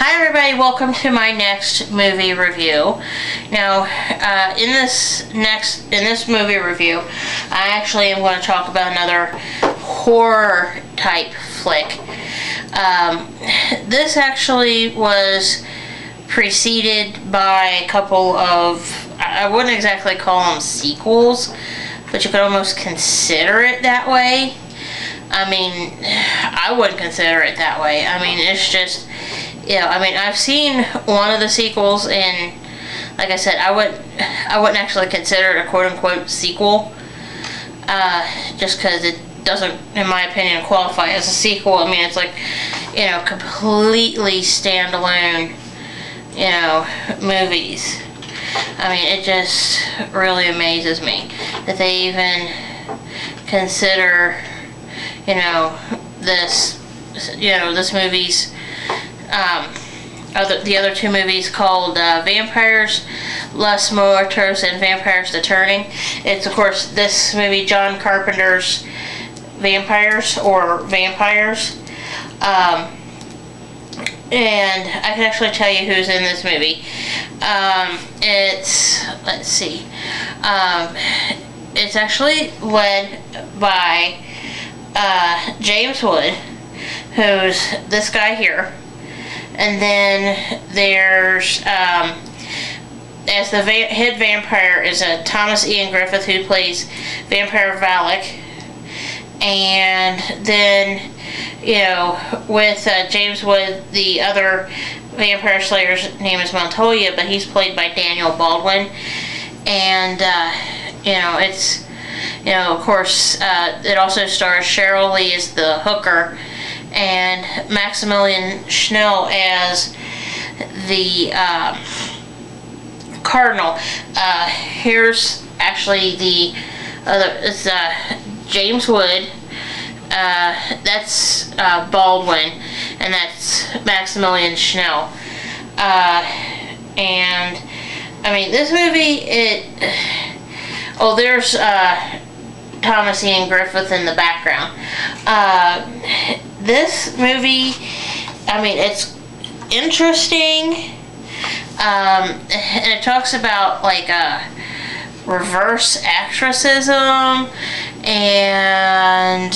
Hi everybody, welcome to my next movie review. Now, in this movie review, I actually am going to talk about another horror type flick. This actually was preceded by a couple of, I wouldn't exactly call them sequels, but you could almost consider it that way. I mean, I wouldn't consider it that way. I mean, it's just, you know, I mean, I've seen one of the sequels, and like I said, I wouldn't actually consider it a quote-unquote sequel, just because it doesn't, in my opinion, qualify as a sequel. I mean, it's like, you know, completely standalone, you know, movies. I mean, it just really amazes me that they even consider, you know, this movie's, the other two movies called Vampires Los Muertos and Vampires the Turning. It's, of course, this movie, John Carpenter's Vampires, or Vampires. And I can actually tell you who's in this movie. Let's see. It's actually led by James Wood, who's this guy here. And then there's, as the head vampire is a Thomas Ian Griffith, who plays Vampire Valak. And then, you know, with James Wood, the other vampire slayer's name is Montoya, but he's played by Daniel Baldwin. And, you know, it's, you know, of course, it also stars Sheryl Lee as the hooker, and Maximillian Schell as the cardinal. Here's actually the other, it's James Wood, that's Baldwin, and that's Maximillian Schell. And I mean, this movie, there's Thomas Ian Griffith in the background. This movie, I mean, it's interesting, and it talks about, like, reverse exorcism, and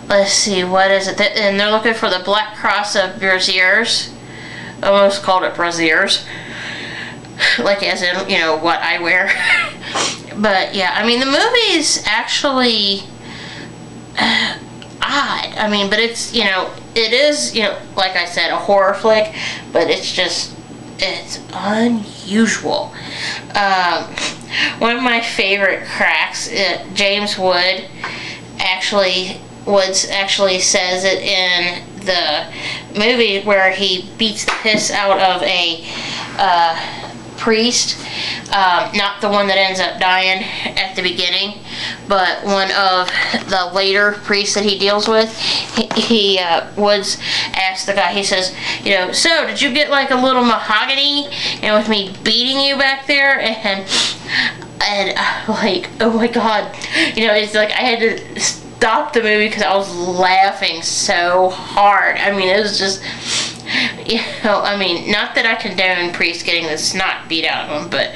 let's see, what is it? And they're looking for the Black Cross of Braziers. Almost called it Braziers, like as in, you know, what I wear. But yeah, I mean, the movie's actually odd. I mean, but it's, you know, it is, you know, like I said, a horror flick, but it's just, it's unusual. One of my favorite cracks, James Wood actually says it in the movie where he beats the piss out of a priest, not the one that ends up dying at the beginning, but one of the later priests that he deals with. Woods asked the guy, he says, you know, so did you get like a little mahogany, you know, with me beating you back there? And like, oh my god, you know, it's like I had to stop the movie because I was laughing so hard. I mean, it was just, you know, I mean, not that I condone priests getting the snot beat out of them, but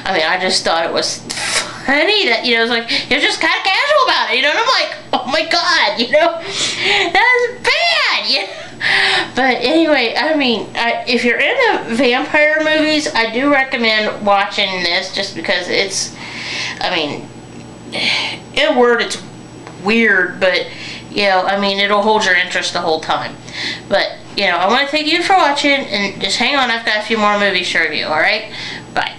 I mean, I just thought it was funny that, you know, it's like, you're just kind of casual about it, you know, and I'm like, oh my god, you know, that's bad, you know? But anyway, I mean, if you're into vampire movies, I do recommend watching this, just because it's, I mean, in a word, it's weird, but, you know, I mean, it'll hold your interest the whole time. But, you know, I want to thank you for watching, and just hang on, I've got a few more movies to review, alright? Bye.